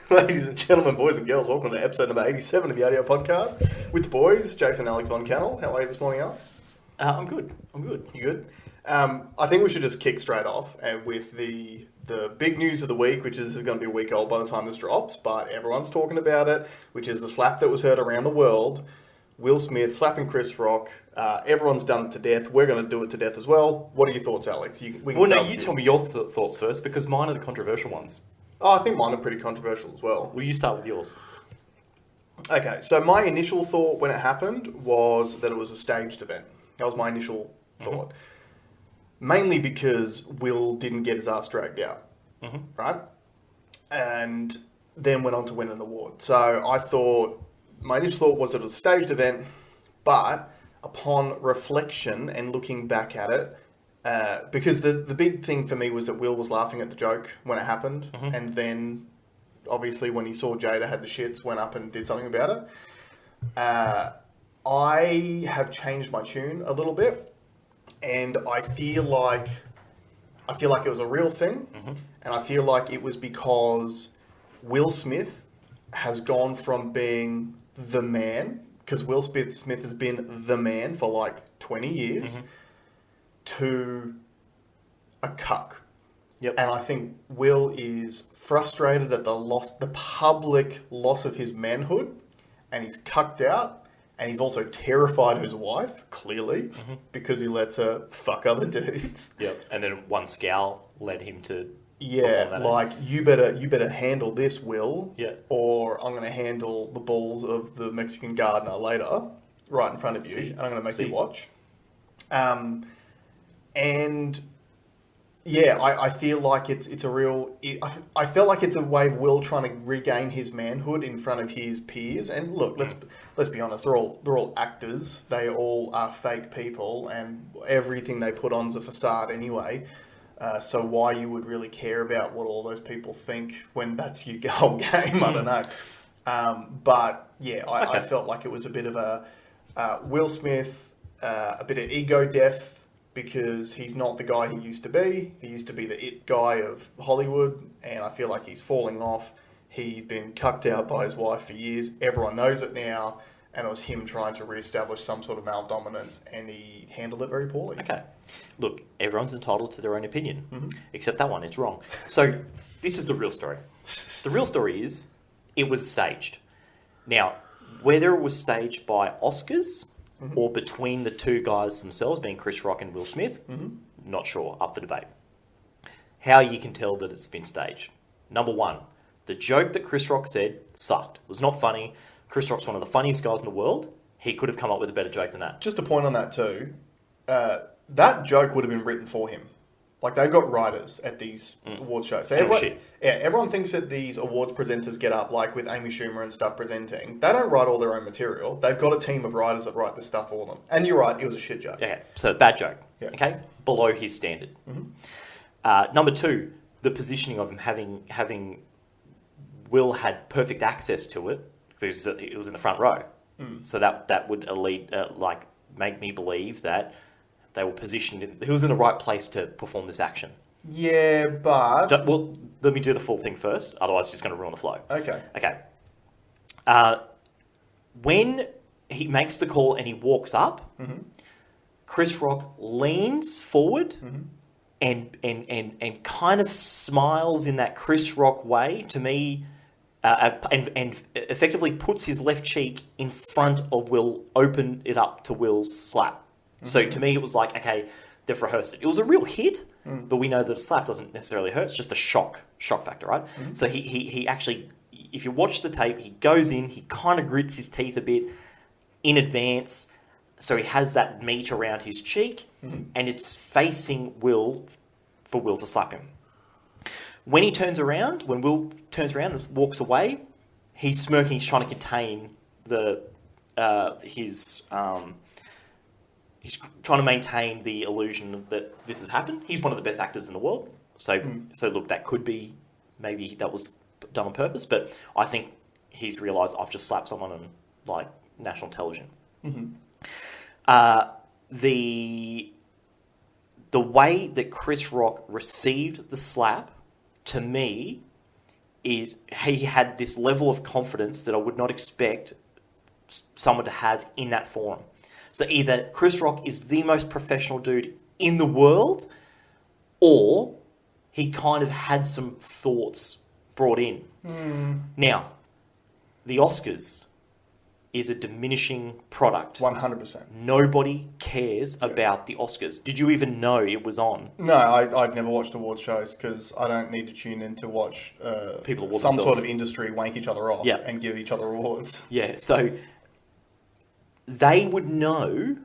Ladies and gentlemen, boys and girls, welcome to episode number 87 of the RDO podcast with the boys, Jason and Alex Von Cannell. How are you this morning, Alex? I'm good. You good? I think we should just kick straight off with the big news of the week, which is going to be a week old by the time this drops, but everyone's talking about it, which is the slap that was heard around the world. Will Smith slapping Chris Rock. Everyone's done it to death. We're going to do it to death as well. What are your thoughts, Alex? You tell me your thoughts first, because mine are the controversial ones. Oh, I think mine are pretty controversial as well. Will you start with yours? Okay, so my initial thought when it happened was that it was a staged event. That was my initial thought. Mainly because Will didn't get his ass dragged out, right? And then went on to win an award. So my initial thought was that it was a staged event, but upon reflection and looking back at it, because the big thing for me was that Will was laughing at the joke when it happened, and then obviously when he saw Jada had the shits, went up and did something about it. I have changed my tune a little bit, and I feel like it was a real thing, and I feel like it was because Will Smith has gone from being the man, because Will Smith has been the man for like 20 years, to a cuck. Yep. And I think Will is frustrated at the public loss of his manhood, and he's cucked out, and he's also terrified of his wife, clearly, because he lets her fuck other dudes. Yep. And then one scowl led him to... Yeah, like, you better handle this, Will, yeah, or I'm going to handle the balls of the Mexican gardener later, right in front of you, and I'm going to make you watch. And yeah, I feel like it's a real... I felt like it's a way of Will trying to regain his manhood in front of his peers. And look, let's be honest, they're all actors. They all are fake people, and everything they put on's a facade anyway. So why you would really care about what all those people think when that's your whole game, I don't know. But yeah, I felt like it was a bit of a Will Smith, a bit of ego death, because he's not the guy he used to be. He used to be the it guy of Hollywood, and I feel like he's falling off. He's been cucked out by his wife for years. Everyone knows it now, and it was him trying to reestablish some sort of male dominance, and he handled it very poorly. Okay. Look, everyone's entitled to their own opinion, except that one, it's wrong. So this is the real story. The real story is it was staged. Now, whether it was staged by Oscars or between the two guys themselves, being Chris Rock and Will Smith, not sure, up for debate. How you can tell that it's been staged. Number one, the joke that Chris Rock said sucked. It was not funny. Chris Rock's one of the funniest guys in the world. He could have come up with a better joke than that. Just a point on that too. That joke would have been written for him. Like, they've got writers at these awards shows. So everyone thinks that these awards presenters get up, like with Amy Schumer and stuff presenting. They don't write all their own material. They've got a team of writers that write this stuff for them. And you're right, it was a shit joke. Okay, so bad joke. Yeah. Okay, below his standard. Number two, the positioning of him having Will had perfect access to it because it was in the front row. So that would make me believe that they were positioned. He was in the right place to perform this action. Yeah, but... Well, let me do the full thing first. Otherwise, it's just going to ruin the flow. Okay. When he makes the call and he walks up, Chris Rock leans forward and kind of smiles in that Chris Rock way to me, and effectively puts his left cheek in front of Will, open it up to Will's slap. So to me, it was like, okay, they've rehearsed it. It was a real hit, but we know that a slap doesn't necessarily hurt. It's just a shock factor, right? So he actually, if you watch the tape, he goes in, he kind of grits his teeth a bit in advance. So he has that meat around his cheek, and it's facing Will for Will to slap him. When Will turns around and walks away, he's smirking, he's trying to contain he's trying to maintain the illusion that this has happened. He's one of the best actors in the world. So look, that could be, maybe that was done on purpose, but I think he's realised I've just slapped someone on, like, national television. The way that Chris Rock received the slap, to me, is he had this level of confidence that I would not expect someone to have in that forum. So either Chris Rock is the most professional dude in the world, or he kind of had some thoughts brought in. Now, the Oscars is a diminishing product. 100%. Nobody cares about the Oscars. Did you even know it was on? No, I've never watched award shows because I don't need to tune in to watch People award some themselves. sort of industry wank each other off and give each other awards. Yeah, so they would know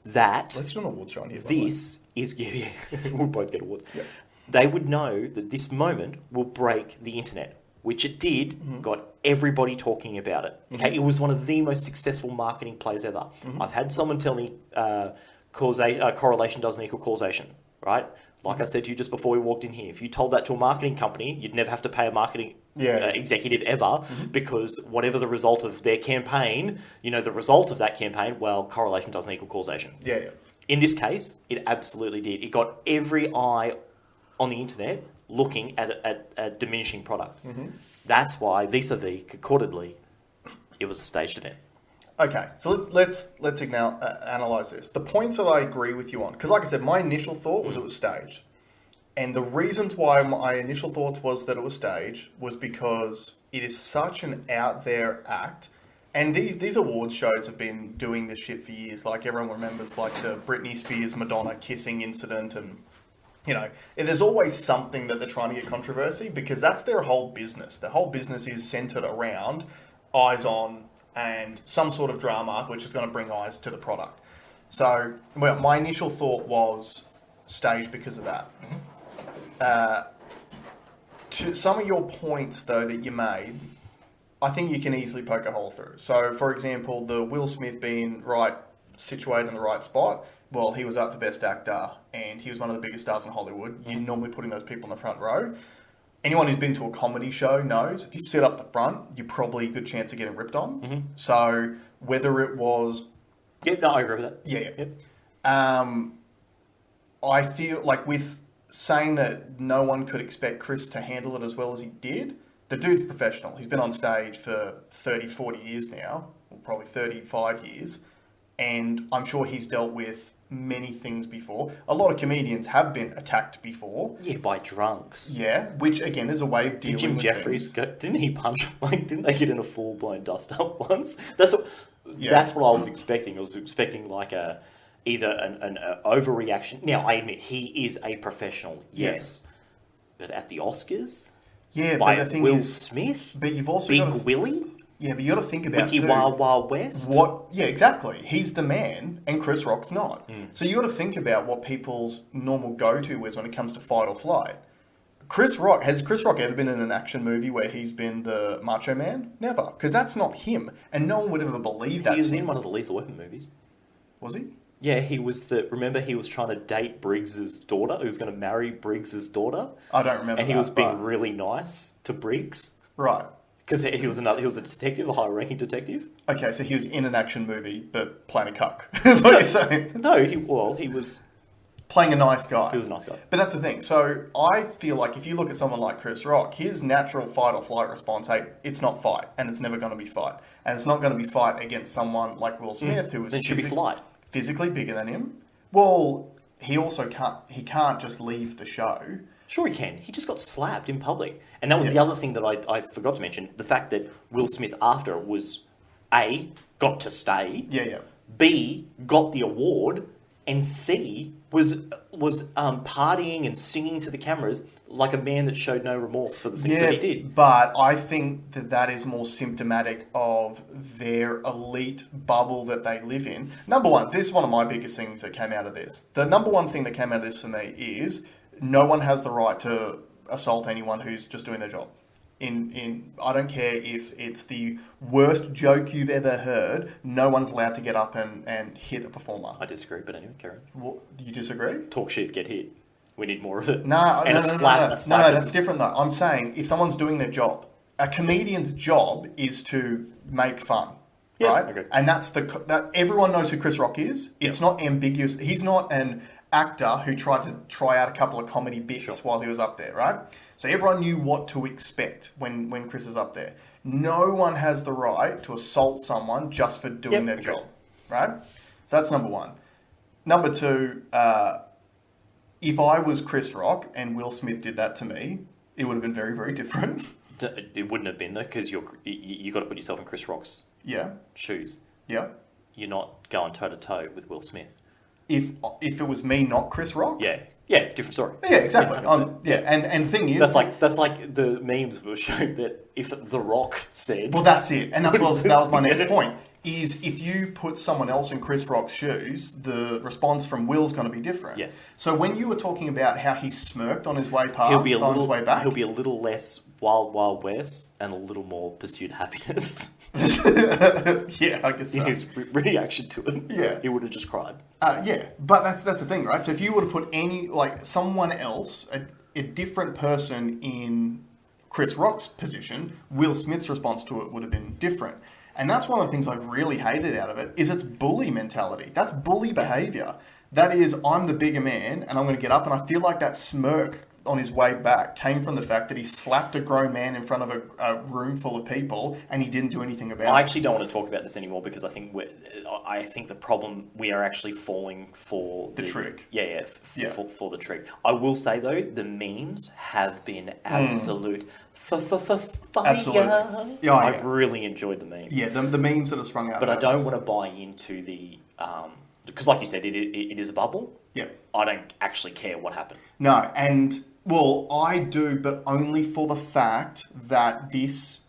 that Let's do an award show on here. this is... Yeah, we'll both get awards. Yeah. They would know that this moment will break the internet, which it did, got everybody talking about it. Okay, it was one of the most successful marketing plays ever. I've had someone tell me correlation doesn't equal causation, right? Like I said to you just before we walked in here, if you told that to a marketing company, you'd never have to pay a marketing executive ever, because whatever the result of their campaign, the result of that campaign, well, correlation doesn't equal causation. Yeah. In this case, it absolutely did. It got every eye on the internet looking at a diminishing product. That's why, vis-a-vis, concordedly, it was a staged event. Okay, so let's now analyze this. The points that I agree with you on, because like I said, my initial thought was it was staged, and the reasons why my initial thoughts was that it was staged was because it is such an out there act, and these awards shows have been doing this shit for years. Like everyone remembers, like the Britney Spears Madonna kissing incident, and there's always something that they're trying to get controversy because that's their whole business. Their whole business is centered around eyes on and some sort of drama, which is going to bring eyes to the product. So, well, my initial thought was staged because of that. To some of your points, though, that you made, I think you can easily poke a hole through. So, for example, the Will Smith being situated in the right spot. Well, he was up for Best Actor, and he was one of the biggest stars in Hollywood. You're normally putting those people in the front row. Anyone who's been to a comedy show knows if you sit up the front, you're probably a good chance of getting ripped on. So whether it was... Yep, no, I agree with that. Yeah. Yep. I feel like with saying that no one could expect Chris to handle it as well as he did, the dude's professional. He's been on stage for 30, 40 years now, or probably 35 years, and I'm sure he's dealt with many things before. A lot of comedians have been attacked before. Yeah, by drunks. Yeah, which again is a way of dealing Did Jim with Jeffries things. didn't he punch, didn't they get in a full-blown dust-up once? That's what I was expecting. I was expecting either an overreaction. Now, I admit, he is a professional, yes. But at the Oscars? Yeah, by but the thing Will is... Smith? But you've also Big got to... Willie? Yeah, but you got to think about Wiki too, Wild Wild West? Yeah, exactly. He's the man, and Chris Rock's not. So you got to think about what people's normal go-to is when it comes to fight or flight. Has Chris Rock ever been in an action movie where he's been the macho man? Never, because that's not him, and no one would ever believe that. He was in one of the Lethal Weapon movies. Was he? Yeah, he was remember he was trying to date Briggs's daughter? He was going to marry Briggs's daughter? I don't remember. And he was being really nice to Briggs. Right. Because he was a detective, a high-ranking detective. Okay, so he was in an action movie, but playing a cuck. Is what you're saying? No, he was playing a nice guy. He was a nice guy. But that's the thing. So I feel like if you look at someone like Chris Rock, his natural fight or flight response, hey, it's not fight, and it's never going to be fight, and it's not going to be fight against someone like Will Smith, who is Then it should be flight. Physically bigger than him. Well, he also can't just leave the show. Sure he can. He just got slapped in public. And that was the other thing that I forgot to mention. The fact that Will Smith after it was A, got to stay. Yeah. B, got the award. And C, was partying and singing to the cameras like a man that showed no remorse for the things that he did. But I think that is more symptomatic of their elite bubble that they live in. Number one, this is one of my biggest things that came out of this. The number one thing that came out of this for me is no one has the right to assault anyone who's just doing their job. I don't care if it's the worst joke you've ever heard, no one's allowed to get up and hit a performer. I disagree, but anyway, Karen. What, you disagree? Talk shit, get hit. We need more of it. No, that's different though. I'm saying if someone's doing their job, a comedian's job is to make fun. Yeah, right? okay. And that everyone knows who Chris Rock is. It's not ambiguous. He's not an actor who tried to try out a couple of comedy bits while he was up there, right? So everyone knew what to expect when Chris is up there. No one has the right to assault someone just for doing their job, right? So that's number one. Number two, if I was Chris Rock and Will Smith did that to me, it would have been very, very different. It wouldn't have been though, because you got to put yourself in Chris Rock's shoes. Yeah. You're not going toe to toe with Will Smith. If it was me, not Chris Rock. Yeah, different story. Yeah, exactly. And the thing is, that's like the memes will show that if The Rock said. Well, that's it, and that was my next point. Is if you put someone else in Chris Rock's shoes, the response from Will's going to be different. Yes. So when you were talking about how he smirked on his way past, He'll be a his way back, He'll be a little less Wild Wild West and a little more pursuit happiness. Yeah, I guess so. In his reaction to it, Yeah. he would have just cried. Yeah, but that's the thing, right? So if you were to put someone else, a different person in Chris Rock's position, Will Smith's response to it would have been different. And that's one of the things I really hated out of it, is it's bully mentality. That's bully behavior. That is, I'm the bigger man and I'm going to get up, and I feel like that smirk on his way back came from the fact that he slapped a grown man in front of a room full of people and he didn't do anything about it. I actually don't want to talk about this anymore because I think the problem, we are actually falling for the trick. For the trick. I will say though, the memes have been absolute fire. Absolutely. Yeah, I've really enjoyed the memes. Yeah, the memes that are sprung out. But I don't want to buy into the because, like you said, it is a bubble. Yeah. I don't actually care what happened. No, and well, I do, but only for the fact that this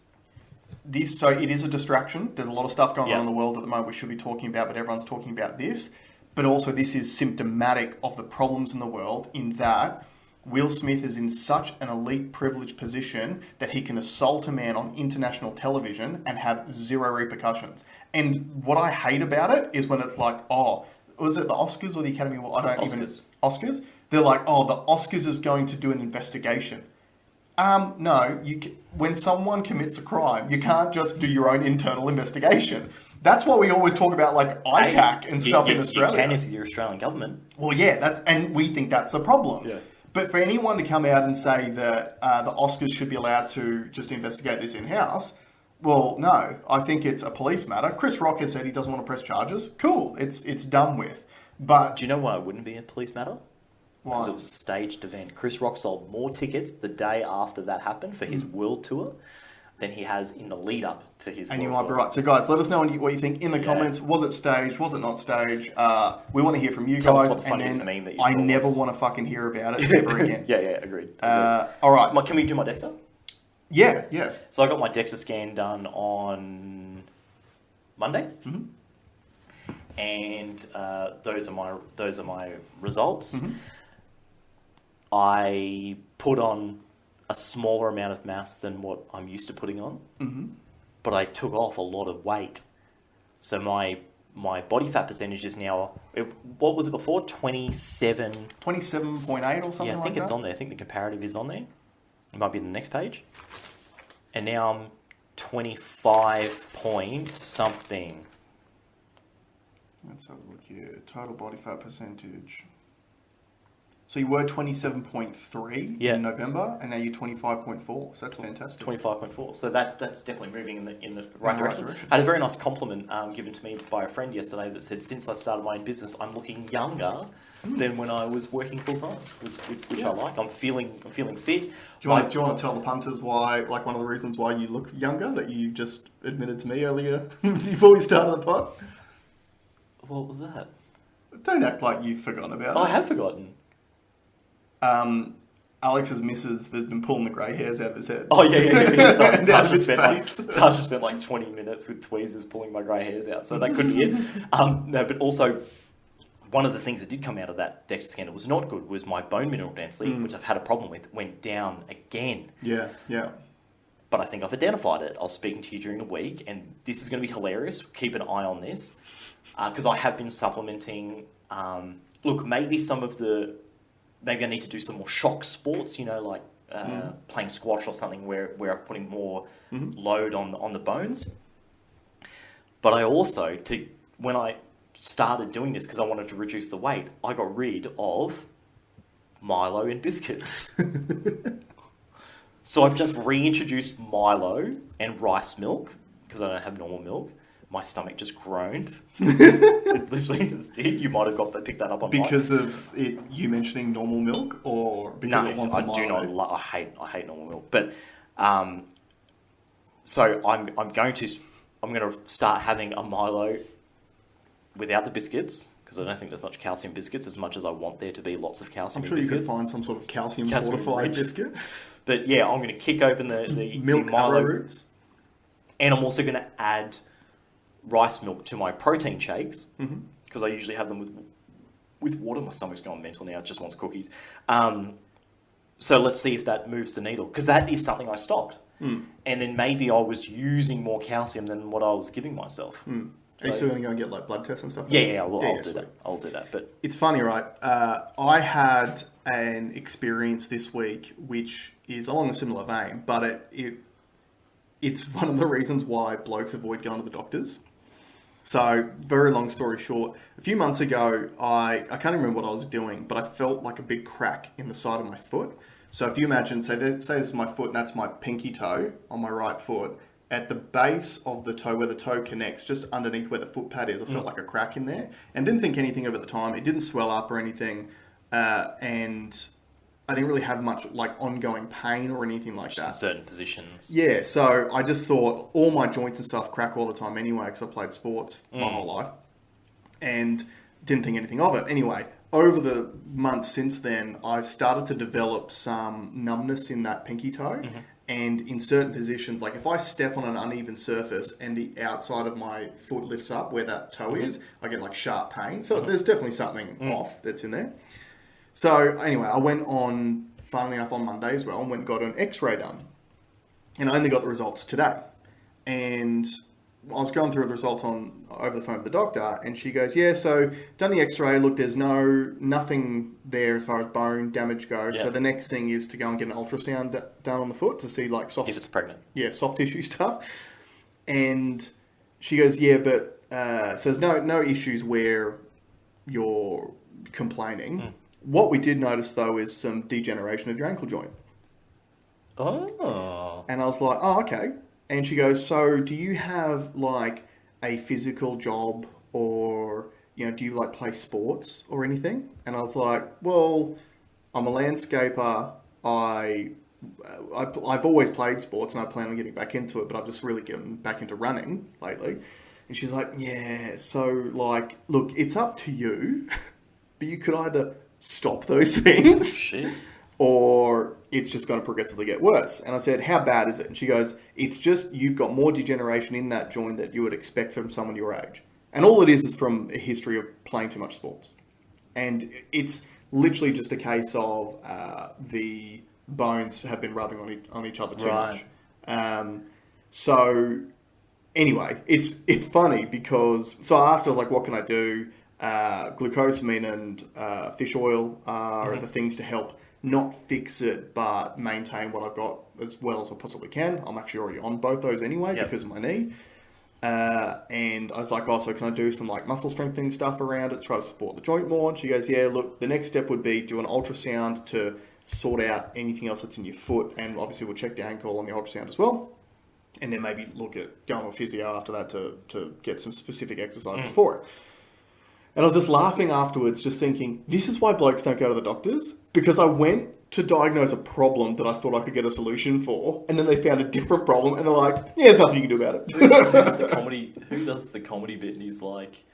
so it is a distraction. There's a lot of stuff going on in the world at the moment we should be talking about, but everyone's talking about this. But also, this is symptomatic of the problems in the world, in that Will Smith is in such an elite privileged position that he can assault a man on international television and have zero repercussions. And what I hate about it is when it's like, oh, was it the Oscars or the Academy Award? Oscars? They're like, oh, the Oscars is going to do an investigation. No, when someone commits a crime, you can't just do your own internal investigation. That's why we always talk about like ICAC and stuff in Australia. You can if you're the Australian government. Well, yeah, and we think that's a problem. Yeah. But for anyone to come out and say that the Oscars should be allowed to just investigate this in-house, well, no, I think it's a police matter. Chris Rock has said he doesn't want to press charges. Cool, it's done with. But do you know why it wouldn't be a police matter? Because it was a staged event. Chris Rock sold more tickets the day after that happened for his world tour than he has in the lead up to his and world you might tour. be right. So guys, let us know what you think in the comments. Was it staged? Was it not staged? We want to hear from you Tell guys. us what the funniest meme that you I saw never was. want to fucking hear about it ever again. Yeah, agreed. All right. Can we do my DEXA? Yeah. So I got my DEXA scan done on Monday. Mm-hmm. And those are my results. Mm-hmm. I put on a smaller amount of mass than what I'm used to putting on, but I took off a lot of weight. So my body fat percentage is now, what was it before? 27. 27.8 or something. Yeah, I think like it's that? on there. I think the comparative is on there. It might be the next page. And now I'm 25 point something. Let's have a look here. Total body fat percentage. So you were 27.3 in November, and now you're 25.4. So that's fantastic. 25.4. So that's definitely moving in the right direction. I had a very nice compliment given to me by a friend yesterday that said, since I've started my own business, I'm looking younger than when I was working full time, which I like. I'm feeling fit. Do you want to tell the punters why, like one of the reasons why you look younger that you just admitted to me earlier before we started the pod? What was that? Don't act like you've forgotten about it. I have forgotten. Alex's missus has been pulling the grey hairs out of his head. Oh, yeah. So Tasha Tasha spent like 20 minutes with tweezers pulling my grey hairs out, so that could be it. No, but also, one of the things that did come out of that DEXA scan that was not good was my bone mineral density, which I've had a problem with, went down again. Yeah. But I think I've identified it. I was speaking to you during the week, and this is going to be hilarious. Keep an eye on this, because I have been supplementing. Look, maybe I need to do some more shock sports, like playing squash or something where I'm putting more load on the bones. But I also, when I started doing this because I wanted to reduce the weight, I got rid of Milo and biscuits. So I've just reintroduced Milo and rice milk because I don't have normal milk. My stomach just groaned. It literally just did. You might have picked that up on Because of you mentioning normal milk, or because no, it wants a I Milo? do not. I hate normal milk. But so I'm going to start having a Milo without the biscuits because I don't think there's much calcium biscuits as much as I want there to be lots of calcium. I'm sure in you biscuits. could find some sort of calcium Calcium fortified rich. biscuit. But yeah, I'm going to kick open the Milk the Milo, arrowroots. and I'm also going to add rice milk to my protein shakes because I usually have them with water. My stomach's gone mental now; it just wants cookies. So let's see if that moves the needle because that is something I stopped, and then maybe I was using more calcium than what I was giving myself. Are you still going to go and get like blood tests and stuff? Yeah, I'll do sweet. that. I'll do that. But It's funny, right? I had an experience this week which is along a similar vein, but it's one of the reasons why blokes avoid going to the doctors. So, very long story short, a few months ago, I can't remember what I was doing, but I felt like a big crack in the side of my foot. So if you imagine, say this is my foot and that's my pinky toe on my right foot, at the base of the toe where the toe connects, just underneath where the foot pad is, I felt like a crack in there and didn't think anything of it at the time. It didn't swell up or anything. And I didn't really have much like ongoing pain or anything like just that. in certain positions. Yeah, so I just thought all my joints and stuff crack all the time anyway because I played sports my whole life and didn't think anything of it. Anyway, over the months since then, I've started to develop some numbness in that pinky toe. And in certain positions, like if I step on an uneven surface and the outside of my foot lifts up where that toe is, I get like sharp pain. So there's definitely something off that's in there. So anyway, I went on, funnily enough, on Monday as well, and went and got an x-ray done. And I only got the results today. And I was going through the results over the phone with the doctor, and she goes, yeah, so done the x-ray, look, there's nothing there as far as bone damage goes. Yeah. So the next thing is to go and get an ultrasound done on the foot to see like soft... If it's pregnant. Yeah, soft tissue stuff. And she goes, yeah, but so there's no issues where you're complaining. What we did notice, though, is some degeneration of your ankle joint. Oh. And I was like, oh, okay. And she goes, so do you have, like, a physical job or, you know, do you, like, play sports or anything? And I was like, well, I'm a landscaper. I've always played sports and I plan on getting back into it, but I've just really gotten back into running lately. And she's like, yeah, so, like, look, it's up to you, but you could either stop those things. Shit. Or it's just going to progressively get worse. And I said, how bad is it? And she goes, it's just you've got more degeneration in that joint that you would expect from someone your age. And all it is from a history of playing too much sports. And it's literally just a case of the bones have been rubbing on each other too much. So anyway, it's funny because... So I asked her, I was like, what can I do? Glucosamine and fish oil are the things to help not fix it, but maintain what I've got as well as I possibly can. I'm actually already on both those anyway because of my knee. And I was like, oh, so can I do some like muscle strengthening stuff around it, try to support the joint more? And she goes, yeah, look, the next step would be do an ultrasound to sort out anything else that's in your foot. And obviously we'll check the ankle on the ultrasound as well. And then maybe look at going to physio after that to get some specific exercises for it. And I was just laughing afterwards, just thinking, this is why blokes don't go to the doctors. Because I went to diagnose a problem that I thought I could get a solution for, and then they found a different problem, and they're like, yeah, there's nothing you can do about it. Who does the comedy bit, and he's like,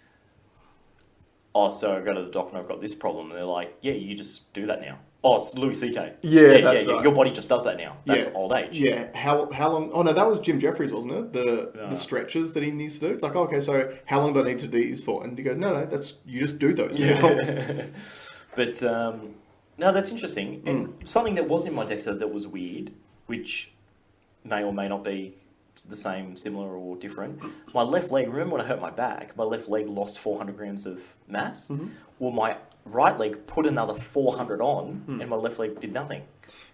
oh, so I go to the doctor and I've got this problem. And they're like, yeah, you just do that now. Oh, it's Louis C.K. Yeah, that's right. Your body just does that now. That's old age. Yeah. How long? Oh, no, that was Jim Jeffries, wasn't it? The stretches that he needs to do. It's like, okay, so how long do I need to do these for? And he goes, no, you just do those now. But, no, that's interesting. And something that was in my DEXA that was weird, which may or may not be the same, similar, or different. My left leg, remember when I hurt my back, my left leg lost 400 grams of mass? Well, my right leg put another 400 on, and my left leg did nothing.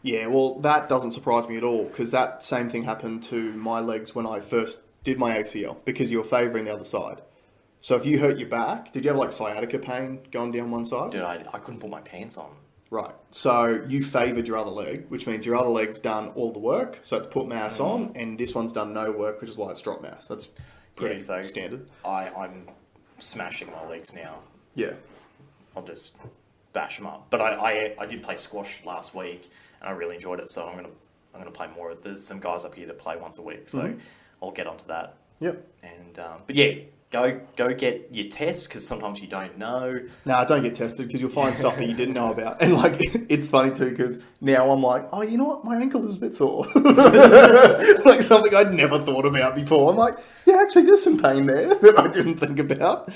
Yeah, well, that doesn't surprise me at all, because that same thing happened to my legs when I first did my ACL, because you were favouring the other side. So if you hurt your back, did you have like sciatica pain going down one side? Dude, I couldn't put my pants on. Right. So you favoured your other leg, which means your other leg's done all the work. So it's put mass on, and this one's done no work, which is why it's dropped mass. That's pretty standard. I'm smashing my legs now. Yeah. I'll just bash them up. But I did play squash last week, and I really enjoyed it. So I'm gonna play more. There's some guys up here that play once a week, so I'll get onto that. Yep. And but yeah. Go get your tests, because sometimes you don't know. No, don't get tested, because you'll find stuff that you didn't know about. And like, it's funny too, because now I'm like, oh, you know what? My ankle is a bit sore. Like something I'd never thought about before. I'm like, yeah, actually, there's some pain there that I didn't think about.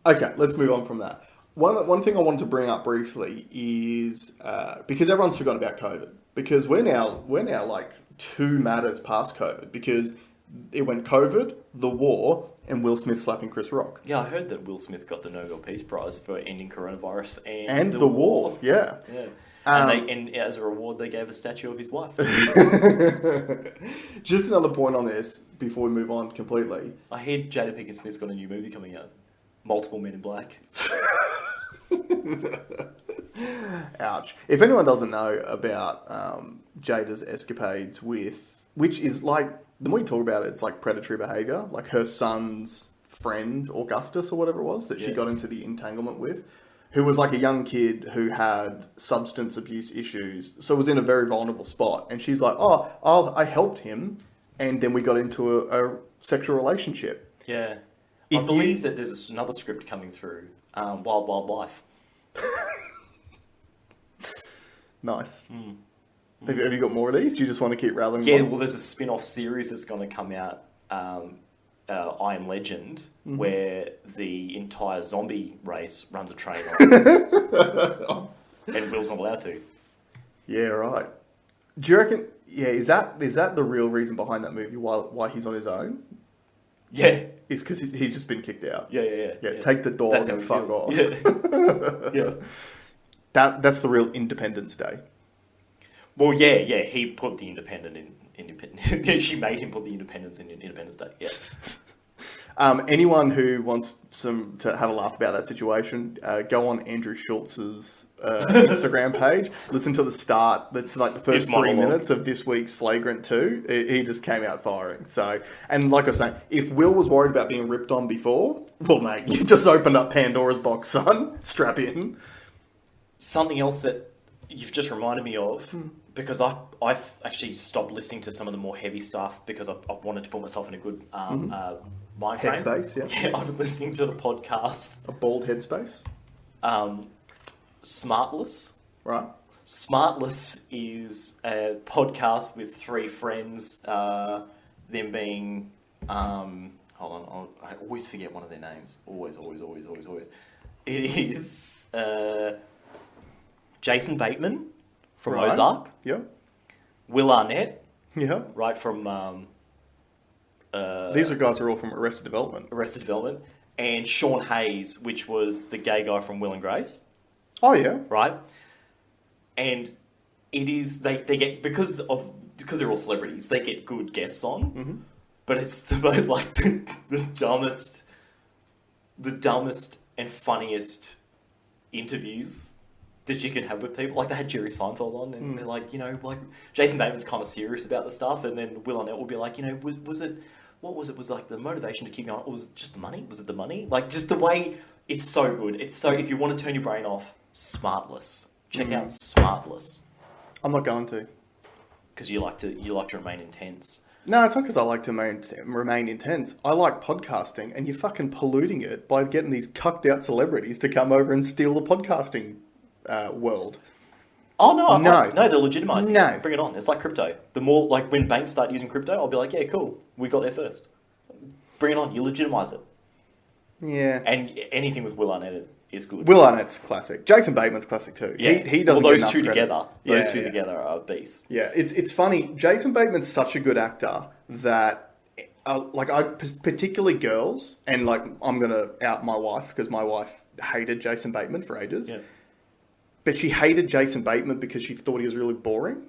Okay, let's move on from that. One thing I wanted to bring up briefly is because everyone's forgotten about COVID, because we're now like 2 matters past COVID, because it went COVID, the war, and Will Smith slapping Chris Rock. Yeah, I heard that Will Smith got the Nobel Peace Prize for ending coronavirus and the war. Yeah. Yeah. And as a reward, they gave a statue of his wife. Just another point on this before we move on completely. I hear Jada Pinkett Smith's got a new movie coming out. Multiple Men in Black. Ouch. If anyone doesn't know about Jada's escapades with, which is like, the more you talk about it, it's like predatory behaviour. Like her son's friend, Augustus or whatever it was, that she got into the entanglement with, who was like a young kid who had substance abuse issues, so was in a very vulnerable spot. And she's like, I helped him, and then we got into a sexual relationship. Yeah. I believe that there's another script coming through, Wild Wild Life. Nice. Have you got more of these? Do you just want to keep rattling? Yeah, well, there's a spin-off series that's going to come out, I Am Legend, where the entire zombie race runs a train on and Will's not allowed to. Yeah, right. Do you reckon? Yeah, is that the real reason behind that movie? Why he's on his own? Yeah, it's because he's just been kicked out. Yeah. Take the dog and fuck off. Yeah. That's the real Independence Day. Well, yeah. He put the independent in. She made him put the independence in Independence Day. Yeah. Anyone who wants to have a laugh about that situation, go on Andrew Schultz's Instagram page. Listen to the start. That's like the first 3 minutes of this week's Flagrant 2. He just came out firing. So, and like I was saying, if Will was worried about being ripped on before, well, mate, you just opened up Pandora's box, son. Strap in. Something else that you've just reminded me of, because I've actually stopped listening to some of the more heavy stuff because I've wanted to put myself in a good mind frame. Headspace, yeah. I've been listening to the podcast. A bald headspace? Smartless. Right. Smartless is a podcast with 3 friends, them being... hold on, I always forget one of their names. Always. It is... Jason Bateman from Ozark. Yeah. Will Arnett. Yeah. Right from... these are guys who are all from Arrested Development. And Sean Hayes, which was the gay guy from Will and Grace. Oh, yeah. Right? And it is... They get... Because they're all celebrities, they get good guests on. Mm-hmm. But it's the dumbest and funniest interviews that you can have with people. Like, they had Jerry Seinfeld on, and they're like, Jason Bateman's kind of serious about the stuff, and then Will Arnett will be like, was it like the motivation to keep going, or was it just the money? Was it the money? Like, just the way, it's so good. It's so, if you want to turn your brain off, Smartless. Check out Smartless. I'm not going to. Because you like to remain intense. No, it's not because I like to remain intense. I like podcasting, and you're fucking polluting it by getting these cucked out celebrities to come over and steal the podcasting world. Oh, no. They're legitimising No. it. Bring it on. It's like crypto. The more, like, when banks start using crypto, I'll be like, yeah, cool. We got there first. Bring it on. You legitimise it. Yeah. And anything with Will Arnett is good. Will Arnett's classic. Jason Bateman's classic too. Yeah. He doesn't those get two enough together. Credit. Those two together are beasts. Yeah. It's funny. Jason Bateman's such a good actor that, particularly girls, and like, I'm going to out my wife because my wife hated Jason Bateman for ages. Yeah. But she hated Jason Bateman because she thought he was really boring.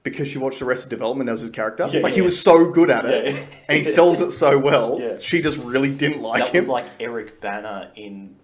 Because she watched Arrested Development, that was his character. He was so good at it, and he sells it so well. Yeah. She just really didn't like him. That was like Eric Bana in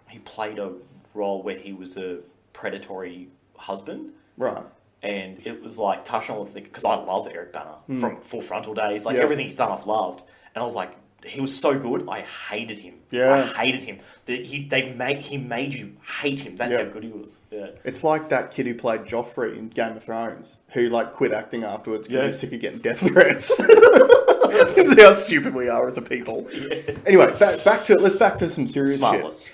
he played a role where he was a predatory husband. Right. And it was like touching on the thing, because I love Eric Bana from Full Frontal days. Like, Yeah. everything he's done, I've loved. And I was like, he was so good, I hated him. Yeah. I hated him. He made you hate him. That's Yeah. how good he was. Yeah. It's like that kid who played Joffrey in Game of Thrones, who like quit acting afterwards because he was sick of getting death threats. This is how stupid we are as a people. Yeah. Anyway, back to some serious Spineless. shit.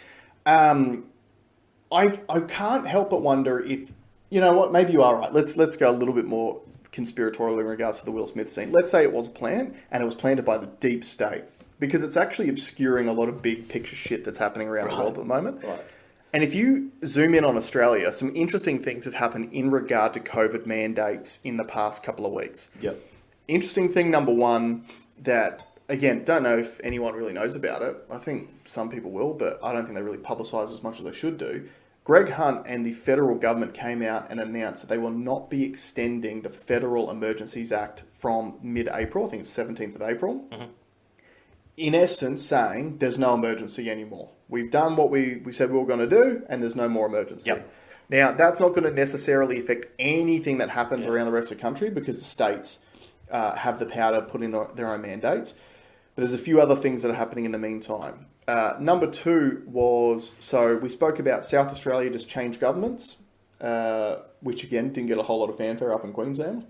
I can't help but wonder if, you know what, maybe you are right. Let's go a little bit more conspiratorial in regards to the Will Smith scene. Let's say it was planned, and it was planted by the deep state, because it's actually obscuring a lot of big picture shit that's happening around the world at the moment. Right. And if you zoom in on Australia, some interesting things have happened in regard to COVID mandates in the past couple of weeks. Yep. Interesting thing number one that, again, don't know if anyone really knows about it. I think some people will, but I don't think they really publicise as much as they should do. Greg Hunt and the federal government came out and announced that they will not be extending the Federal Emergencies Act from mid-April. I think it's 17th of April. Mm-hmm. In essence, saying there's no emergency anymore. We've done what we said we were going to do, and there's no more emergency. Yep. Now, that's not going to necessarily affect anything that happens around the rest of the country, because the states have the power to put in their own mandates. But there's a few other things that are happening in the meantime. Number two was, so we spoke about South Australia just changed governments, which again didn't get a whole lot of fanfare up in Queensland.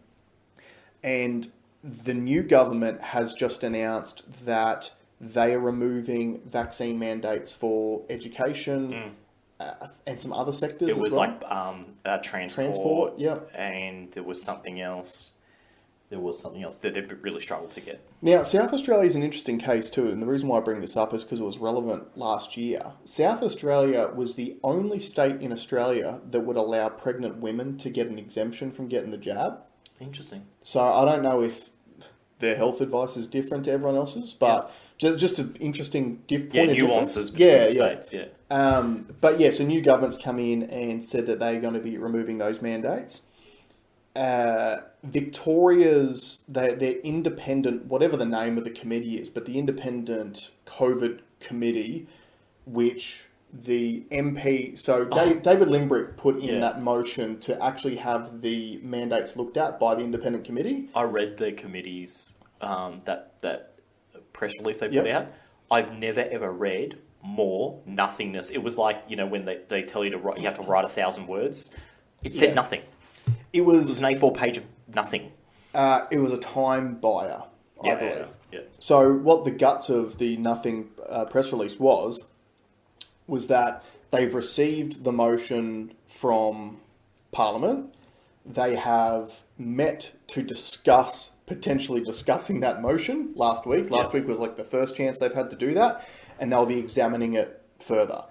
And the new government has just announced that they are removing vaccine mandates for education and some other sectors. It was well. like transport. Transport, yeah. And there was something else. That they really struggled to get. Now, South Australia is an interesting case too, and the reason why I bring this up is because it was relevant last year. South Australia was the only state in Australia that would allow pregnant women to get an exemption from getting the jab. Interesting. So I don't know if their health advice is different to everyone else's, but just an interesting point of nuances difference. between states, yeah. But yeah, so new governments come in and said that they're going to be removing those mandates. Victoria's, their independent, whatever the name of the committee is, but the independent COVID committee, which the MP, so David Limbrick put in that motion to actually have the mandates looked at by the independent committee. I read the committee's, that press release they put out. I've never ever read more nothingness. It was like, when they tell you to write, you have to write 1,000 words. It said nothing. It was an A4 page of nothing. It was a time buyer, I believe. Yeah. So what the guts of the nothing press release was that they've received the motion from Parliament. They have met to discuss, potentially discussing that motion last week. Last week was like the first chance they've had to do that, and they'll be examining it further.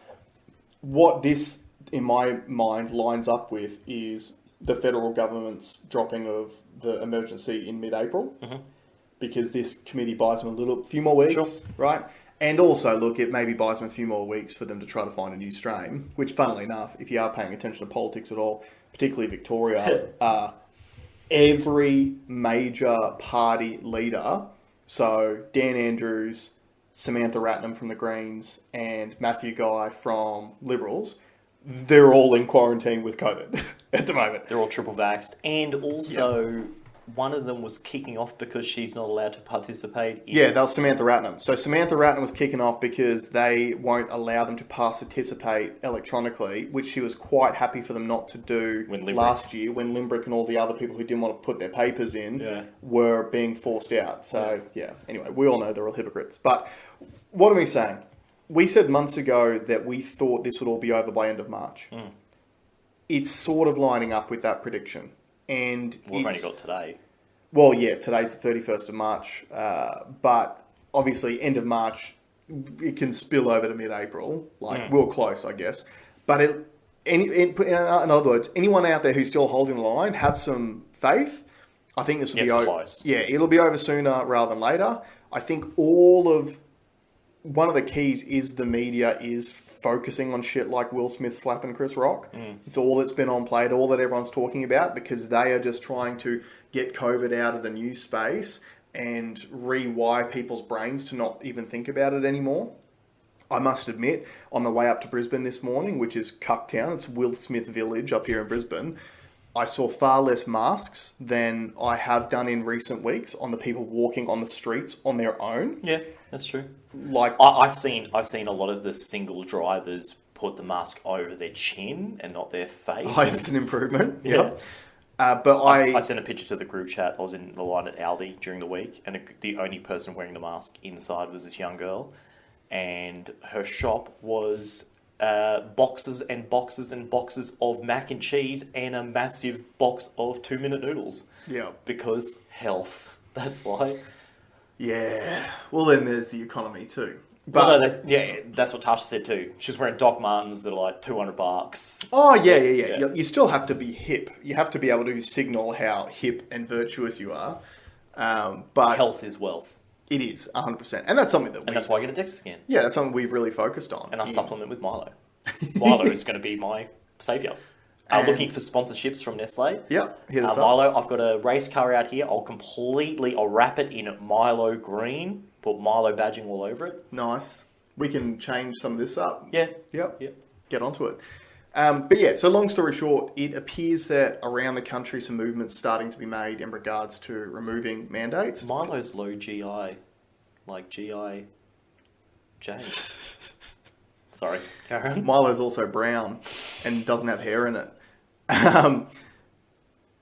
What this, in my mind, lines up with is the federal government's dropping of the emergency in mid-April, because this committee buys them a few more weeks, right? And also, look, it maybe buys them a few more weeks for them to try to find a new strain, which, funnily enough, if you are paying attention to politics at all, particularly Victoria, every major party leader, so Dan Andrews, Samantha Ratnam from the Greens, and Matthew Guy from Liberals, they're all in quarantine with COVID at the moment. They're all triple vaxxed. And also, one of them was kicking off because she's not allowed to participate in... Yeah, that was Samantha Ratnam. So Samantha Ratnam was kicking off because they won't allow them to participate electronically, which she was quite happy for them not to do last year, when Limbrick and all the other people who didn't want to put their papers in were being forced out. So, anyway, we all know they're all hypocrites. But what are we saying? We said months ago that we thought this would all be over by end of March. It's sort of lining up with that prediction. And we've only got today. Well, yeah, today's the 31st of March. But obviously, end of March, it can spill over to mid-April. We're close, I guess. But in other words, anyone out there who's still holding the line, have some faith. I think this will be over. Close. Yeah, it'll be over sooner rather than later. I think one of the keys is the media is focusing on shit like Will Smith slapping Chris Rock. It's all that's been on plate, all that everyone's talking about, because they are just trying to get COVID out of the news space and rewire people's brains to not even think about it anymore. I must admit, on the way up to Brisbane this morning, which is Cucktown, it's Will Smith Village up here in Brisbane, I saw far less masks than I have done in recent weeks on the people walking on the streets on their own. Yeah, that's true. Like, I've seen a lot of the single drivers put the mask over their chin and not their face. oh, it's an improvement. Yeah. But I sent a picture to the group chat. I was in the line at Aldi during the week, and the only person wearing the mask inside was this young girl, and her shop was boxes and boxes and boxes of mac and cheese and a massive box of 2-minute noodles. Yeah. Because health. That's why. Yeah. Well, then there's the economy too. Well, But no, that's what Tasha said too. She was wearing Doc Martens that are like $200. oh yeah. You still have to be hip. You have to be able to signal how hip and virtuous you are. But Health is wealth. it is 100%, and that's something that And that's why I get a DEXA scan. yeah, that's something we've really focused on. And I supplement with Milo. Milo is going to be my saviour. And- Looking for sponsorships from Nestle. Yeah, hit us up. Milo, I've got a race car out here. I'll wrap it in Milo green, put Milo badging all over it. Nice. We can change some of this up. Yeah. Yep. Yep. Get onto it. But yeah, so long story short, it appears that around the country some movement's starting to be made in regards to removing mandates. Milo's low GI, like GI J. Sorry, Karen. Milo's also brown and doesn't have hair in it.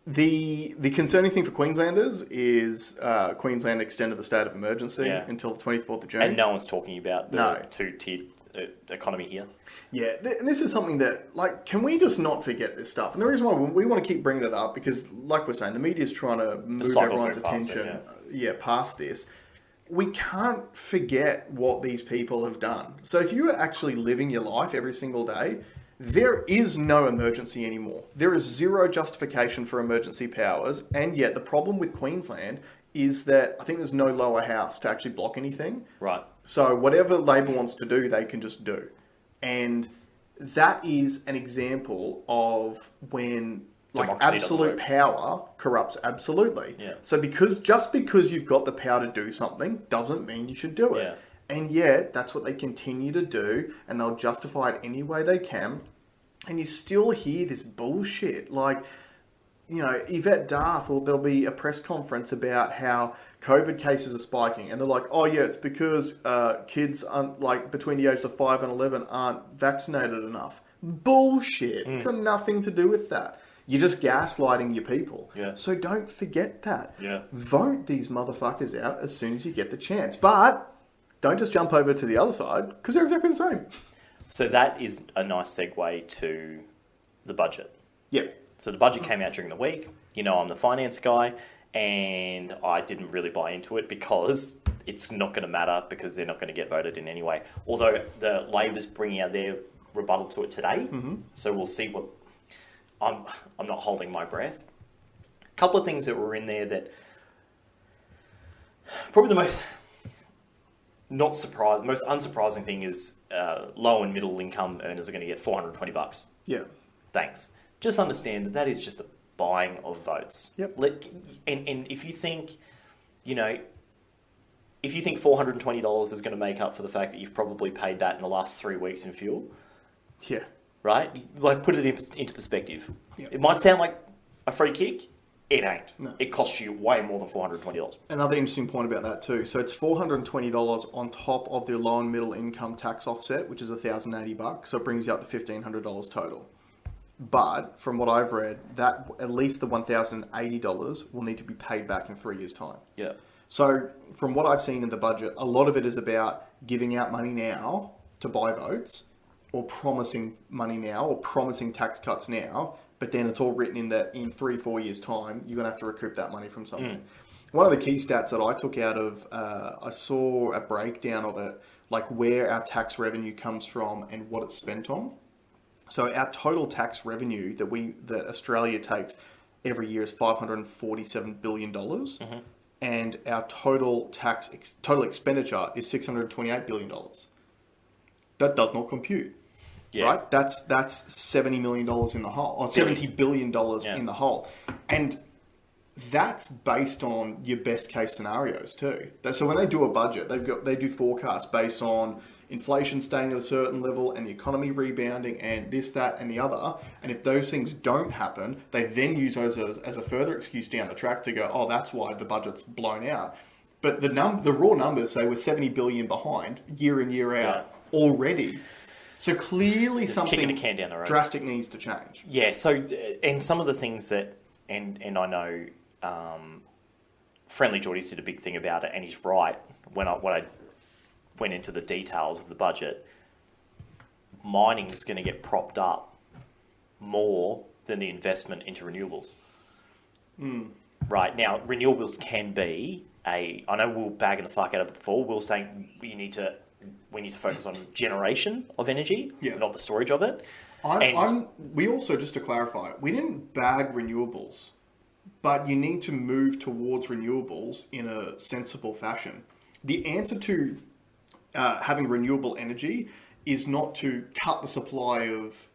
The concerning thing for Queenslanders is Queensland extended the state of emergency until the 24th of June. And no one's talking about the No. two-tiered economy here. Yeah, and this is something that, like, can we just not forget this stuff? And the reason why we want to keep bringing it up, because, like we're saying, the media's trying to move cycle's everyone's moved past attention it, past this. We can't forget what these people have done. So if you are actually living your life every single day, there is no emergency anymore. There is zero justification for emergency powers, and yet the problem with Queensland is that I think there's no lower house to actually block anything. Right. So whatever Labor wants to do, they can just do. And that is an example of when Democracy absolute doesn't work. power corrupts absolutely. Yeah. So just because you've got the power to do something doesn't mean you should do it. Yeah. And yet that's what they continue to do, and they'll justify it any way they can. And you still hear this bullshit. Like, you know, Yvette Darth, or there'll be a press conference about how COVID cases are spiking, and they're like, oh yeah, it's because kids between the ages of 5 and 11 aren't vaccinated enough. Bullshit. It's got nothing to do with that. You're just gaslighting your people. Yeah. So don't forget that. Yeah. Vote these motherfuckers out as soon as you get the chance. But don't just jump over to the other side, because they're exactly the same. So that is a nice segue to the budget. Yeah. So the budget came out during the week. You know, I'm the finance guy, and I didn't really buy into it because it's not going to matter, because they're not going to get voted in anyway. Although the Labor's bringing out their rebuttal to it today, so we'll see what. I'm not holding my breath. A couple of things that were in there that probably the most most unsurprising thing is low and middle income earners are going to get $420. Yeah. Thanks. Just understand that is just a buying of votes. Yep. And if you think, you know, if you think $420 is going to make up for the fact that you've probably paid that in the last 3 weeks in fuel, Yeah. right? Like, put it into perspective. Yep. It might sound like a free kick. It ain't. No. It costs you way more than $420. Another interesting point about that too. So it's $420 on top of the low and middle income tax offset, which is $1,080. So it brings you up to $1,500 total. But from what I've read, that at least the $1,080 will need to be paid back in 3 years' time. Yeah. So from what I've seen in the budget, a lot of it is about giving out money now to buy votes, or promising money now, or promising tax cuts now. But then it's all written in that in 3-4 years' time, you're going to have to recoup that money from something. One of the key stats that I took out of, I saw a breakdown of it, like where our tax revenue comes from and what it's spent on. So our total tax revenue that Australia takes every year is $547 billion. And our total total expenditure is $628 billion. That does not compute. Yeah. Right? That's $70 million in the hole, or $70 billion in the hole. And that's based on your best case scenarios too. So when they do a budget, they do forecasts based on inflation staying at a certain level and the economy rebounding and this, that, and the other. And if those things don't happen, they then use those as a further excuse down the track to go, oh, that's why the budget's blown out. But the raw numbers say we're 70 billion behind year in, year out already. So clearly something kicking a can down the road. Drastic needs to change. Yeah, so, and some of the things that, and I know Friendly Geordies did a big thing about it, and he's right. When I went into the details of the budget, mining is going to get propped up more than the investment into renewables. Right, now, renewables can be I know we were bagging the fuck out of it before. We were saying we need to focus on generation of energy, not the storage of it. We also, just to clarify, we didn't bag renewables, but you need to move towards renewables in a sensible fashion. The answer to having renewable energy is not to cut the supply of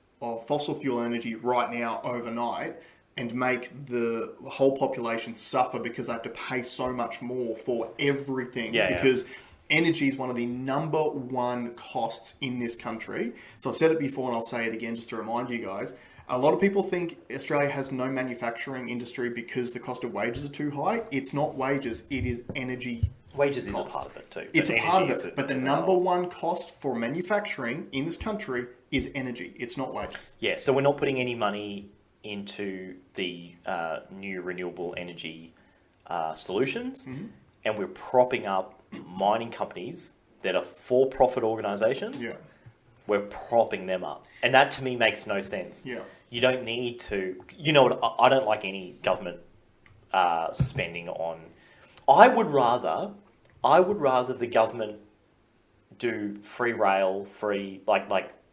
fossil fuel energy right now overnight and make the whole population suffer because they have to pay so much more for everything. Because energy is one of the number one costs in this country. So I've said it before and I'll say it again just to remind you guys. A lot of people think Australia has no manufacturing industry because the cost of wages are too high. It's not wages, it is energy. Wages is a part of it too. It's a part of it, but the number one cost for manufacturing in this country is energy. It's not wages. Yeah, so we're not putting any money into the new renewable energy solutions, and we're propping up mining companies that are for-profit organisations. Yeah. We're propping them up, and that to me makes no sense. Yeah. You don't need to. You know what? I don't like any government spending on. I would rather the government do free rail, free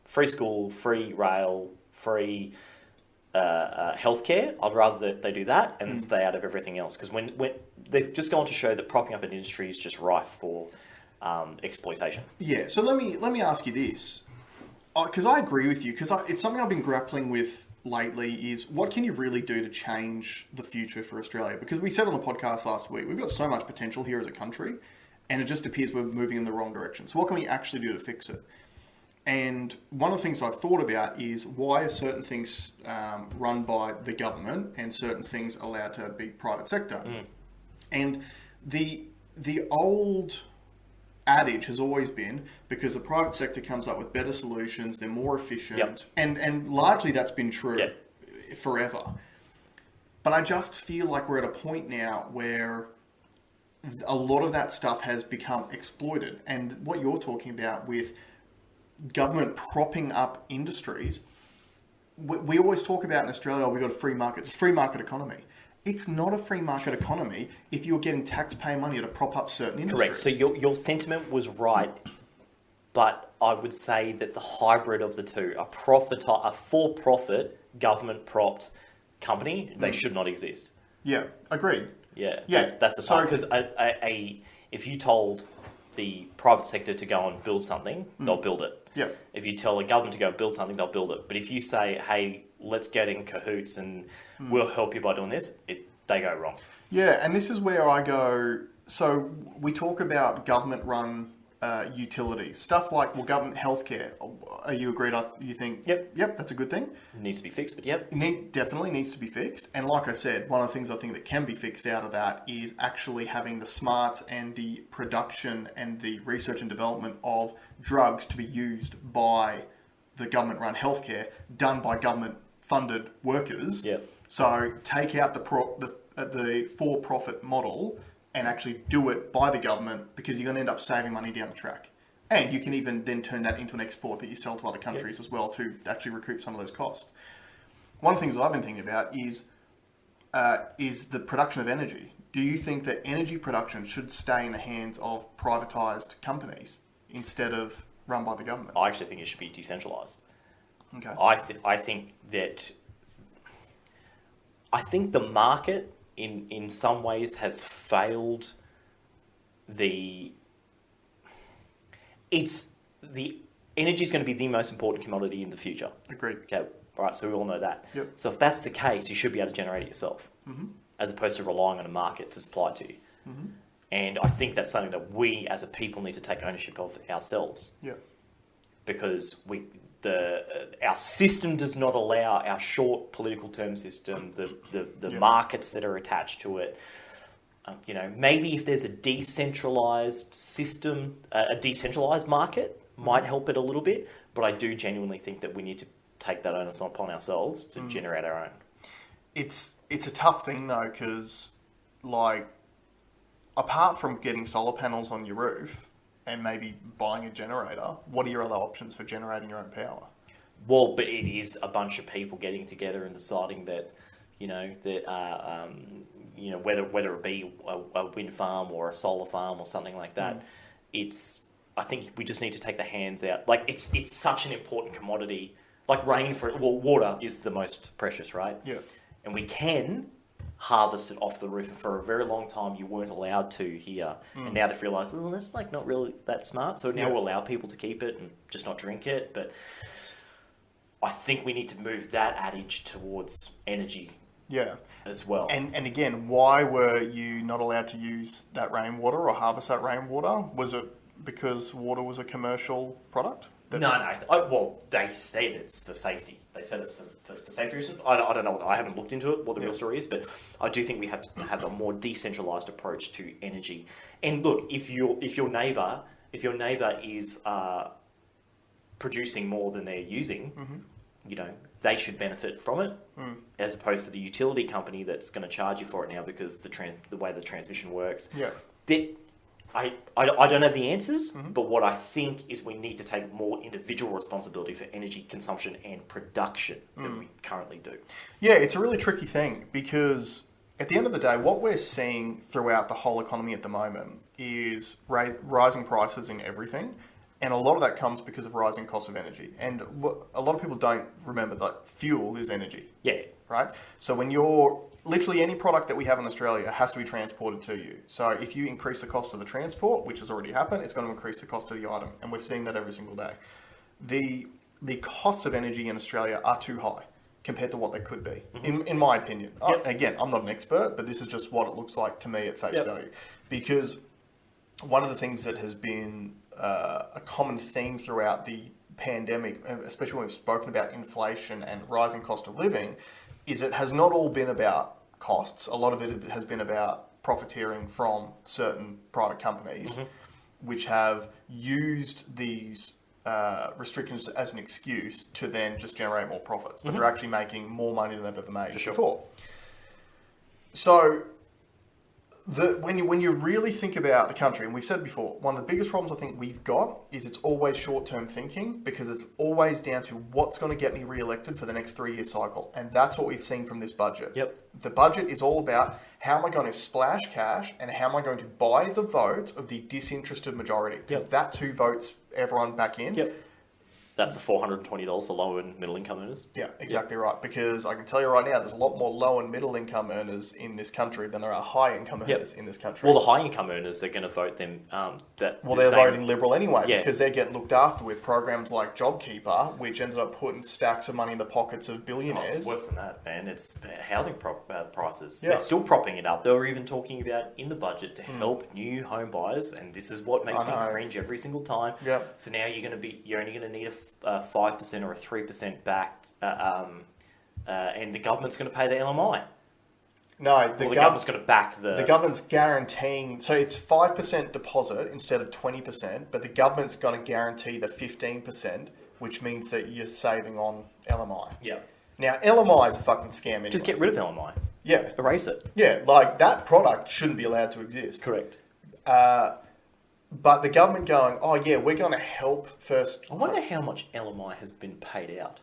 free school, free rail, free healthcare. I'd rather that they do that and then stay out of everything else. Because when they've just gone to show that propping up an industry is just rife for exploitation. Yeah. So let me ask you this, because I agree with you. Because it's something I've been grappling with lately. Is what can you really do to change the future for Australia? Because we said on the podcast last week, we've got so much potential here as a country, and it just appears we're moving in the wrong direction. So what can we actually do to fix it? And one of the things I've thought about is why are certain things run by the government and certain things allowed to be private sector? And the old adage has always been because the private sector comes up with better solutions, they're more efficient, and largely that's been true forever. But I just feel like we're at a point now where a lot of that stuff has become exploited. And what you're talking about with government propping up industries, we always talk about in Australia, we've got a free market. It's a free market economy. It's not a free market economy if you're getting taxpayer money to prop up certain industries. Correct. So your sentiment was right, but I would say that the hybrid of the two, a for-profit, government-propped company, they should not exist. Yeah, agreed. Yeah. That's the part. Because if you told the private sector to go and build something, they'll build it. Yeah. If you tell a government to go build something, they'll build it. But if you say, hey, let's get in cahoots and we'll help you by doing this, they go wrong. Yeah, and this is where I go, so we talk about government-run utilities, stuff like, government healthcare. Are you agreed? You think, yep, that's a good thing? It needs to be fixed, but yep. Definitely needs to be fixed. And like I said, one of the things I think that can be fixed out of that is actually having the smarts and the production and the research and development of drugs to be used by the government-run healthcare done by government-funded workers. Yep. So take out the for-profit model and actually do it by the government, because you're going to end up saving money down the track. And you can even then turn that into an export that you sell to other countries as well to actually recoup some of those costs. One of the things that I've been thinking about is the production of energy. Do you think that energy production should stay in the hands of privatised companies instead of run by the government? I actually think it should be decentralised. Okay. I think the market in some ways has failed the energy is going to be the most important commodity in the future. Agreed. Okay, all right, so we all know that. Yep. So if that's the case, you should be able to generate it yourself, as opposed to relying on a market to supply it to you. And I think that's something that we as a people need to take ownership of ourselves. Yeah. because our system does not allow our short political term system, the markets that are attached to it. Maybe if there's a decentralized system, a decentralized market might help it a little bit, but I do genuinely think that we need to take that onus upon ourselves to generate our own. It's a tough thing though, because like, apart from getting solar panels on your roof and maybe buying a generator, what are your other options for generating your own power? Well, but it is a bunch of people getting together and deciding that, whether it be a wind farm or a solar farm or something like that, I think we just need to take the hands out. Like, it's such an important commodity. Like water is the most precious, right? Yeah. And we can harvest it off the roof. And for a very long time, you weren't allowed to here. And now they've realised, that's like not really that smart. So now we'll allow people to keep it and just not drink it. But I think we need to move that adage towards energy as well. And again, why were you not allowed to use that rainwater or harvest that rainwater? Was it because water was a commercial product? Well, they said it's for safety. They said it's for safety reasons. I don't know. I haven't looked into it, what the real story is, but I do think we have to have a more decentralized approach to energy. And look, if your neighbor is producing more than they're using, they should benefit from it, as opposed to the utility company that's going to charge you for it now because the way the transmission works. Yeah. I don't have the answers, but what I think is we need to take more individual responsibility for energy consumption and production than we currently do. Yeah, it's a really tricky thing because at the end of the day, what we're seeing throughout the whole economy at the moment is rising prices in everything. And a lot of that comes because of rising cost of energy. And a lot of people don't remember that fuel is energy. Yeah. Right? So when literally any product that we have in Australia has to be transported to you. So if you increase the cost of the transport, which has already happened, it's going to increase the cost of the item. And we're seeing that every single day. The costs of energy in Australia are too high compared to what they could be, in my opinion. Again, I'm not an expert, but this is just what it looks like to me at face value. Because one of the things that has been a common theme throughout the pandemic, especially when we've spoken about inflation and rising cost of living, is it has not all been about costs. A lot of it has been about profiteering from certain private companies, which have used these restrictions as an excuse to then just generate more profits. But they're actually making more money than they've ever made before. So when you really think about the country, and we've said before, one of the biggest problems I think we've got is it's always short-term thinking, because it's always down to what's going to get me re-elected for the next 3-year cycle. And that's what we've seen from this budget. The budget is all about how am I going to splash cash and how am I going to buy the votes of the disinterested majority. Because that too votes everyone back in. That's the $420 for low and middle income earners. Yeah, exactly right. Because I can tell you right now, there's a lot more low and middle income earners in this country than there are high income earners in this country. Well, the high income earners are going to vote them. They're voting Liberal anyway, because they're getting looked after with programs like JobKeeper, which ended up putting stacks of money in the pockets of billionaires. It's worse than that, man. It's housing prices. They're still propping it up. They were even talking about in the budget to help new home buyers, and this is what makes me cringe every single time. So now you're only going to need a 5% or a 3% backed, and the government's going to pay the LMI. No, the government's going to back the government's guaranteeing, so it's 5% deposit instead of 20%, but the government's going to guarantee the 15%, which means that you're saving on LMI. Now, LMI is a fucking scam anyway. Just get rid of LMI. Erase it. Like that product shouldn't be allowed to exist. Correct. But the government going, we're going to help first. I wonder how much LMI has been paid out.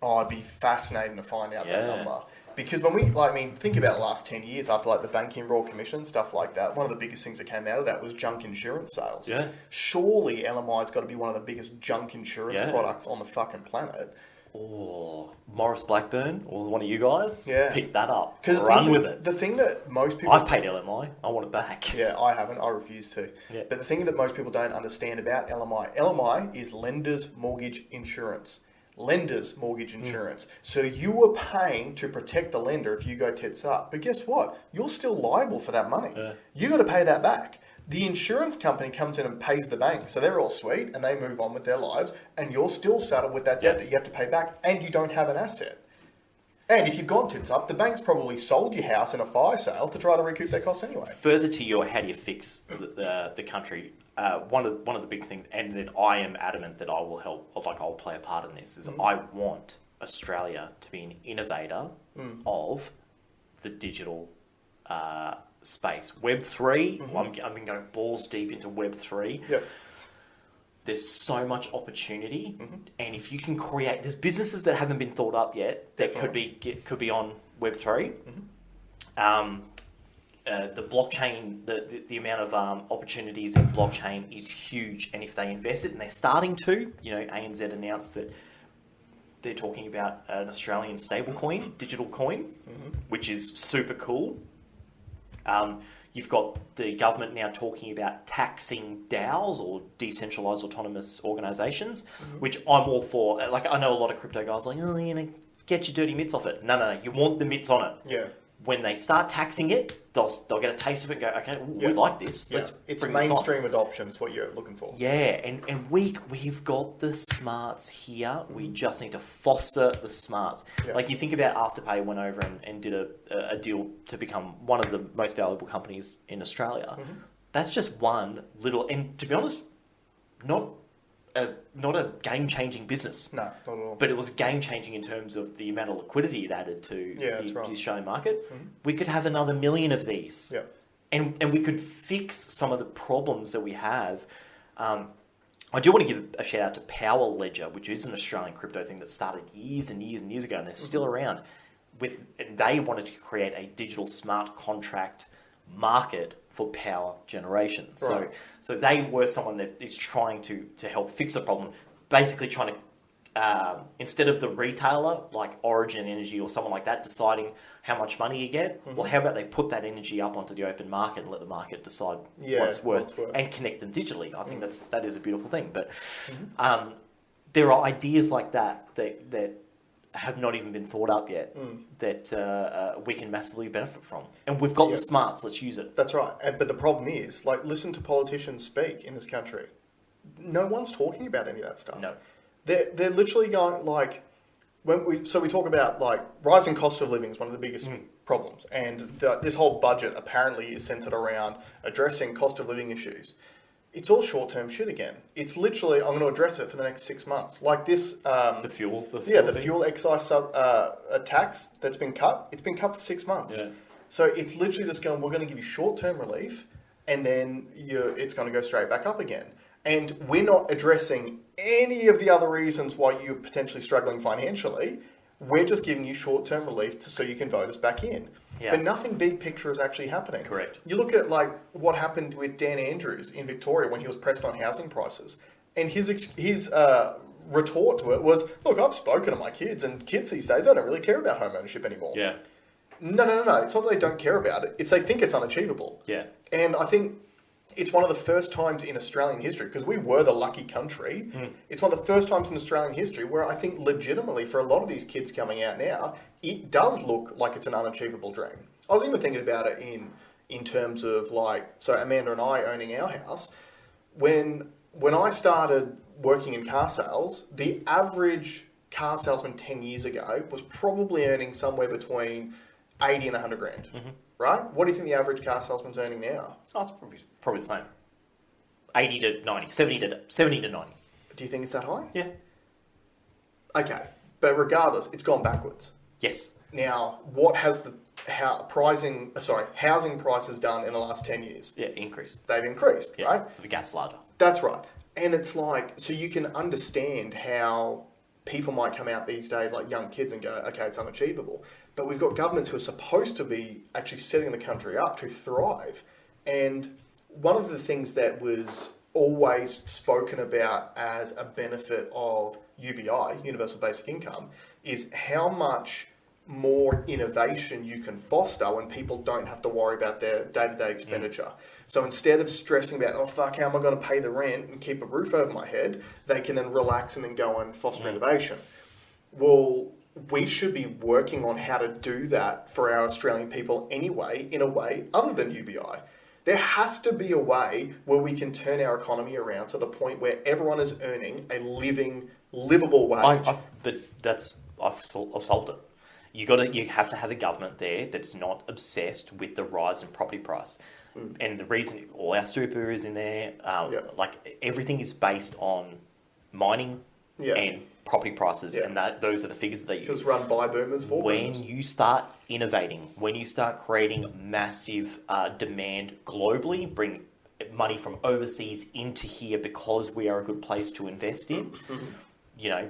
It'd be fascinating to find out that number. Because when think about the last 10 years after the Banking Royal Commission, stuff like that, one of the biggest things that came out of that was junk insurance sales. Surely LMI's got to be one of the biggest junk insurance products on the fucking planet. Morris Blackburn or one of you guys, pick that up. Run with it. The thing that most people... I've paid LMI. I want it back. I haven't. I refuse to. But the thing that most people don't understand about LMI is lender's mortgage insurance. lender's mortgage insurance. So you are paying to protect the lender if you go tits up. But guess what? You're still liable for that money. You got to pay that back. The insurance company comes in and pays the bank. So they're all sweet and they move on with their lives. And you're still saddled with that debt that you have to pay back, and you don't have an asset. And if you've gone tits up, the bank's probably sold your house in a fire sale to try to recoup their costs anyway. Further to your how do you fix the country, one of the big things, and that I am adamant that I will help, like I'll play a part in this, is I want Australia to be an innovator of the digital space. Web3, I've been going balls deep into Web3. Yep. There's so much opportunity, and if you can create, there's businesses that haven't been thought up yet that could be on Web3. The blockchain, the amount of opportunities in blockchain is huge, and if they invest it, and they're starting to, ANZ announced that they're talking about an Australian stablecoin, digital coin, which is super cool. You've got the government now talking about taxing DAOs, or decentralized autonomous organizations, which I'm all for. Like, I know a lot of crypto guys are like, get your dirty mitts off it. No, you want the mitts on it. Yeah. When they start taxing it, they'll get a taste of it and go, okay, we like this. Yeah. It's mainstream adoption is what you're looking for. Yeah, and we've got the smarts here. We just need to foster the smarts. Yeah. Like, you think about Afterpay went over and did a deal to become one of the most valuable companies in Australia. That's just one little, and to be honest, not a game-changing business. No, not at all. But it was game-changing in terms of the amount of liquidity it added to the Australian market. We could have another 1 million of these. Yeah. And we could fix some of the problems that we have. I do want to give a shout out to Power Ledger, which is an Australian crypto thing that started years and years and years ago, and they're still around. They wanted to create a digital smart contract market for power generation. Right. So they were someone that is trying to help fix the problem, basically trying to, instead of the retailer like Origin Energy or someone like that deciding how much money you get, well, how about they put that energy up onto the open market and let the market decide what it's worth and connect them digitally. I think that is a beautiful thing. But there are ideas like that have not even been thought up yet that we can massively benefit from. And we've got the smarts, let's use it. That's right. But the problem is, like, listen to politicians speak in this country. No one's talking about any of that stuff. No. They're literally going, like, we talk about, like, rising cost of living is one of the biggest problems. And this whole budget apparently is centered around addressing cost of living issues. It's all short-term shit again. It's literally, I'm going to address it for the next 6 months. Like this... the fuel fuel excise tax that's been cut. It's been cut for 6 months. Yeah. So it's literally just going, we're going to give you short-term relief, and then it's going to go straight back up again. And we're not addressing any of the other reasons why you're potentially struggling financially. We're just giving you short-term relief so you can vote us back in. Yeah. But nothing big picture is actually happening. Correct. You look at like what happened with Dan Andrews in Victoria when he was pressed on housing prices, and his retort to it was, "Look, I've spoken to my kids, and kids these days they don't really care about home ownership anymore." Yeah. No. It's not that they don't care about it. It's they think it's unachievable. Yeah. And I think it's one of the first times in Australian history, because we were the lucky country, it's one of the first times in Australian history where I think legitimately for a lot of these kids coming out now, it does look like it's an unachievable dream. I was even thinking about it in terms of like, so Amanda and I owning our house, when I started working in car sales, the average car salesman 10 years ago was probably earning somewhere between 80 and 100 grand. Right? What do you think the average car salesman's earning now? Oh, it's probably the same. 80 to 90, 70 to 90. Do you think it's that high? Yeah. Okay. But regardless, it's gone backwards. Yes. Now, what has housing prices done in the last 10 years? Yeah, increased. They've increased, right? So the gap's larger. That's right. And it's like, so you can understand how people might come out these days, like young kids, and go, okay, it's unachievable. But we've got governments who are supposed to be actually setting the country up to thrive. And one of the things that was always spoken about as a benefit of UBI, Universal Basic Income, is how much more innovation you can foster when people don't have to worry about their day-to-day expenditure. So instead of stressing about, oh fuck, how am I going to pay the rent and keep a roof over my head, they can then relax and then go and foster innovation. well, we should be working on how to do that for our Australian people anyway, in a way other than UBI. There has to be a way where we can turn our economy around to the point where everyone is earning a livable wage. I've solved it. You have to have a government there that's not obsessed with the rise in property price. And the reason all our super is in there, like everything is based on mining and property prices, and those are the figures that they use. Because run by boomers for boomers. When you start innovating, when you start creating massive demand globally, bring money from overseas into here because we are a good place to invest in, you know,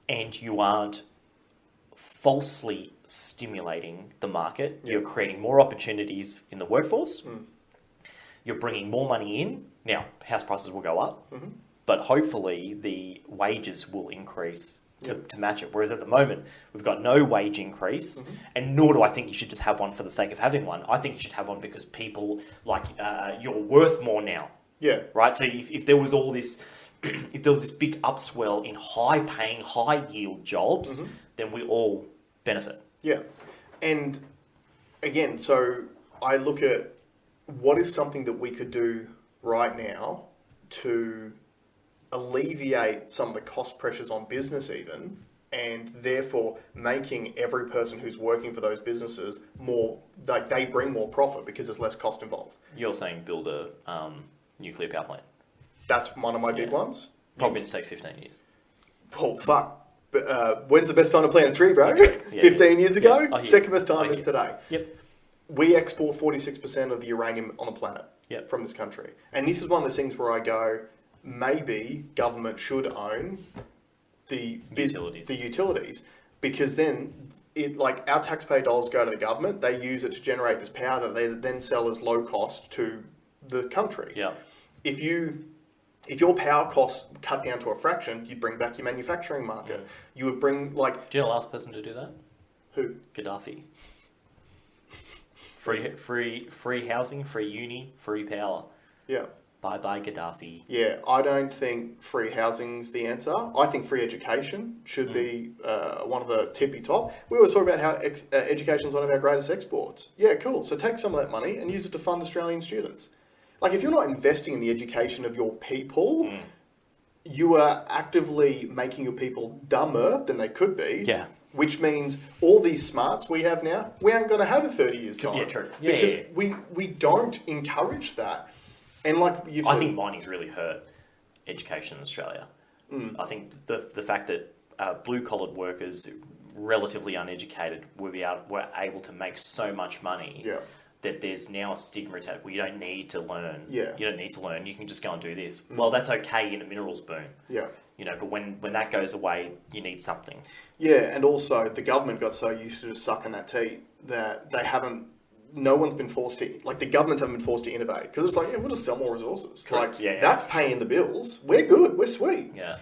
and you aren't falsely stimulating the market, you're creating more opportunities in the workforce, you're bringing more money in. Now, house prices will go up, but hopefully the wages will increase to match it. Whereas at the moment, we've got no wage increase, and nor do I think you should just have one for the sake of having one. I think you should have one because people, like, you're worth more now. Yeah. Right? So if there was all this, if there was this big upswell in high-paying, high-yield jobs, then we all benefit. Yeah. And again, so I look at what is something that we could do right now to alleviate some of the cost pressures on business even, and therefore making every person who's working for those businesses more, like they bring more profit because there's less cost involved. You're saying build a nuclear power plant. That's one of my big ones. Probably it takes 15 years. Oh, fuck. But, when's the best time to plant a tree, bro? 15 years ago? Second best time is today. Yep. We export 46% of the uranium on the planet from this country. And this is one of those things where I go, maybe government should own the utilities, because then our taxpayer dollars go to the government, they use it to generate this power that they then sell as low cost to the country. Yeah. If your power costs cut down to a fraction, you'd bring back your manufacturing market. You would bring Do you know the last person to do that? Who? Gaddafi. Free housing, free uni, free power. Yeah. Bye-bye, Gaddafi. Yeah, I don't think free housing's the answer. I think free education should be one of the tippy top. We always talk about how education is one of our greatest exports. Yeah, cool. So take some of that money and use it to fund Australian students. Like, if you're not investing in the education of your people, you are actively making your people dumber than they could be. Yeah. Which means all these smarts we have now, we aren't going to have in 30 years' time. Yeah, true. Because we don't encourage that. And like I think mining's really hurt education in Australia. I think the fact that blue-collared workers, relatively uneducated, were able to make so much money that there's now a stigma attached. Well, you don't need to learn. Yeah. You don't need to learn. You can just go and do this. Well, that's okay in a minerals boom. Yeah. You know, but when that goes away, you need something. Yeah, and also the government got so used to just sucking that teat that they haven't. No one's been forced to, like, the governments haven't been forced to innovate because it's like, we'll just sell more resources. Correct. Like, that's paying the bills. We're good. We're sweet. Yeah.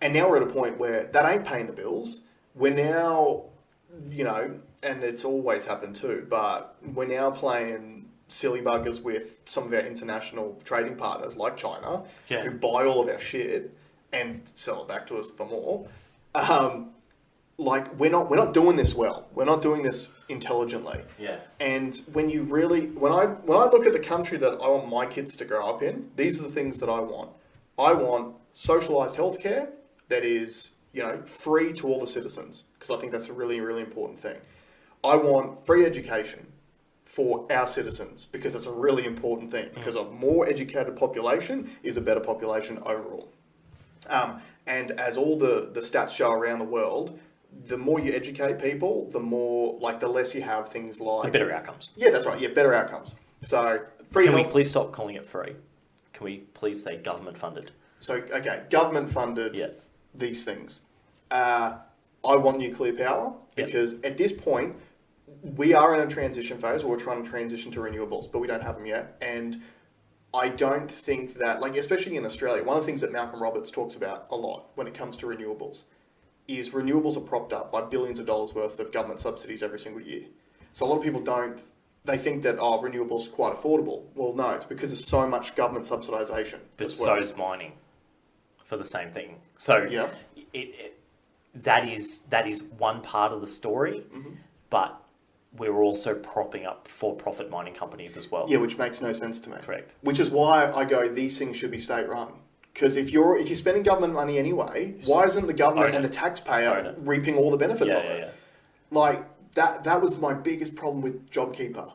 And now we're at a point where that ain't paying the bills. We're now, and it's always happened too, but we're now playing silly buggers with some of our international trading partners like China, who buy all of our shit and sell it back to us for more. Like, we're not doing this well. We're not doing this intelligently. Yeah. And when I look at the country that I want my kids to grow up in, these are the things that I want. I want socialised healthcare that is, free to all the citizens, because I think that's a really, really important thing. I want free education for our citizens, because that's a really important thing, because a more educated population is a better population overall. And as all the stats show around the world, the more you educate people, the more, the less you have things like... The better outcomes. Yeah, that's right. Yeah, better outcomes. So, free Can health... we please stop calling it free? Can we please say government funded? So, okay, government funded these things. I want nuclear power because at this point, we are in a transition phase where we're trying to transition to renewables, but we don't have them yet. And I don't think that, especially in Australia, one of the things that Malcolm Roberts talks about a lot when it comes to renewables is renewables are propped up by billions of dollars worth of government subsidies every single year. So a lot of people they think that, renewables are quite affordable. Well, no, it's because there's so much government subsidisation. But so is mining for the same thing. So that is one part of the story, but we're also propping up for-profit mining companies as well. Yeah, which makes no sense to me. Correct. Which is why I go, these things should be state-run. Because if you're spending government money anyway, why isn't the government and the taxpayer reaping all the benefits of it? Yeah. Like, that was my biggest problem with JobKeeper.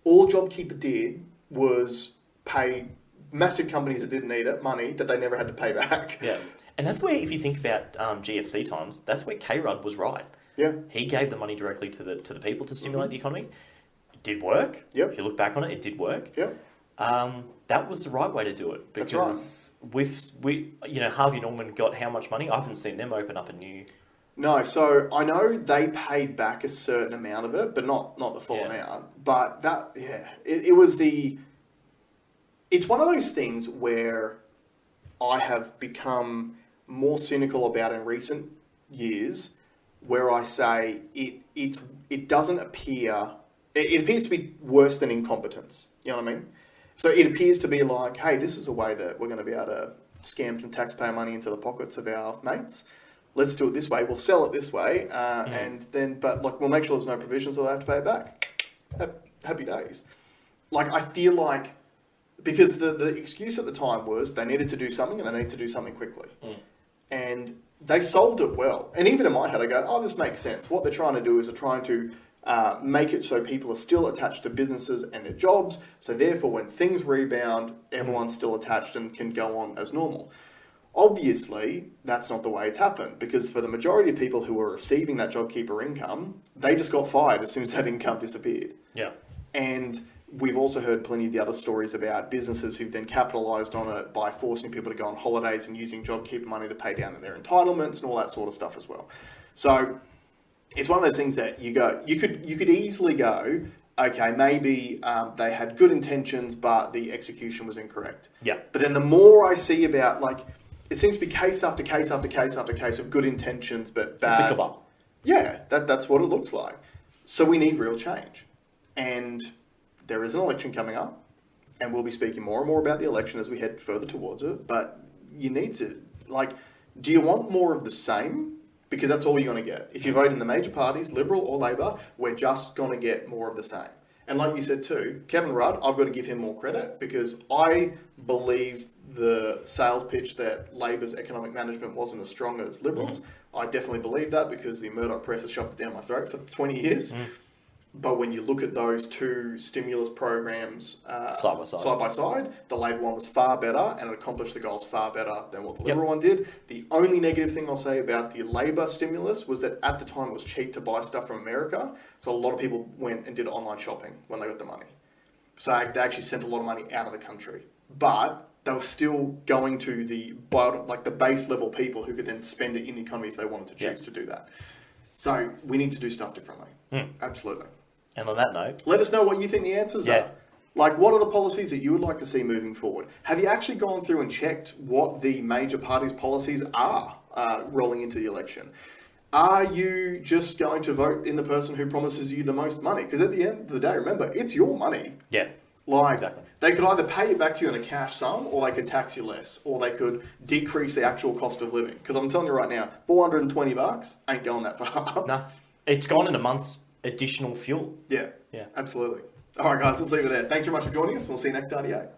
All JobKeeper did was pay massive companies that didn't need it money that they never had to pay back. Yeah. And that's where, if you think about GFC times, that's where K-Rudd was right. Yeah. He gave the money directly to the people to stimulate the economy. It did work. Yep. If you look back on it, it did work. Yep. That was the right way to do it. Because with Harvey Norman got how much money? I haven't seen them open up a new... No, so I know they paid back a certain amount of it, but not the full amount. But it was the... It's one of those things where I have become more cynical about in recent years, where I say it doesn't appear... It appears to be worse than incompetence. You know what I mean? So it appears to be like, hey, this is a way that we're going to be able to scam some taxpayer money into the pockets of our mates. Let's do it this way. We'll sell it this way, but we'll make sure there's no provisions, or they have to pay it back. Happy days. Like, I feel like, because the excuse at the time was they needed to do something and they need to do something quickly, and they solved it well. And even in my head, I go, oh, this makes sense. What they're trying to do is they're trying to make it so people are still attached to businesses and their jobs. So therefore, when things rebound, everyone's still attached and can go on as normal. Obviously, that's not the way it's happened, because for the majority of people who were receiving that JobKeeper income, they just got fired as soon as that income disappeared. Yeah. And we've also heard plenty of the other stories about businesses who've then capitalised on it by forcing people to go on holidays and using JobKeeper money to pay down their entitlements and all that sort of stuff as well. So it's one of those things that you could easily go, okay, maybe they had good intentions, but the execution was incorrect. Yeah. But then the more I see about, like, it seems to be case after case after case after case of good intentions, but bad. It's a cabal. Yeah, that's what it looks like. So we need real change. And there is an election coming up, and we'll be speaking more and more about the election as we head further towards it. But you need to, do you want more of the same? Because that's all you're going to get. If you vote in the major parties, Liberal or Labor, we're just going to get more of the same. And like you said too, Kevin Rudd, I've got to give him more credit, because I believe the sales pitch that Labor's economic management wasn't as strong as Liberals. I definitely believe that, because the Murdoch press has shoved it down my throat for 20 years. But when you look at those two stimulus programs side by side, the Labor one was far better, and it accomplished the goals far better than what the Liberal one did. The only negative thing I'll say about the Labor stimulus was that at the time it was cheap to buy stuff from America, so a lot of people went and did online shopping when they got the money. So they actually sent a lot of money out of the country. But they were still going to the base level people who could then spend it in the economy if they wanted to choose to do that. So we need to do stuff differently. Absolutely. And on that note, let us know what you think the answers are. Like, what are the policies that you would like to see moving forward? Have you actually gone through and checked what the major parties' policies are rolling into the election? Are you just going to vote in the person who promises you the most money? Because at the end of the day, remember, it's your money. Yeah. Exactly. They could either pay it back to you in a cash sum, or they could tax you less, or they could decrease the actual cost of living. Because I'm telling you right now, $420 ain't going that far. No. It's gone in a month's additional fuel. Yeah, absolutely. All right, guys, let's leave it there. Thanks very much for joining us, and we'll see you next RDO.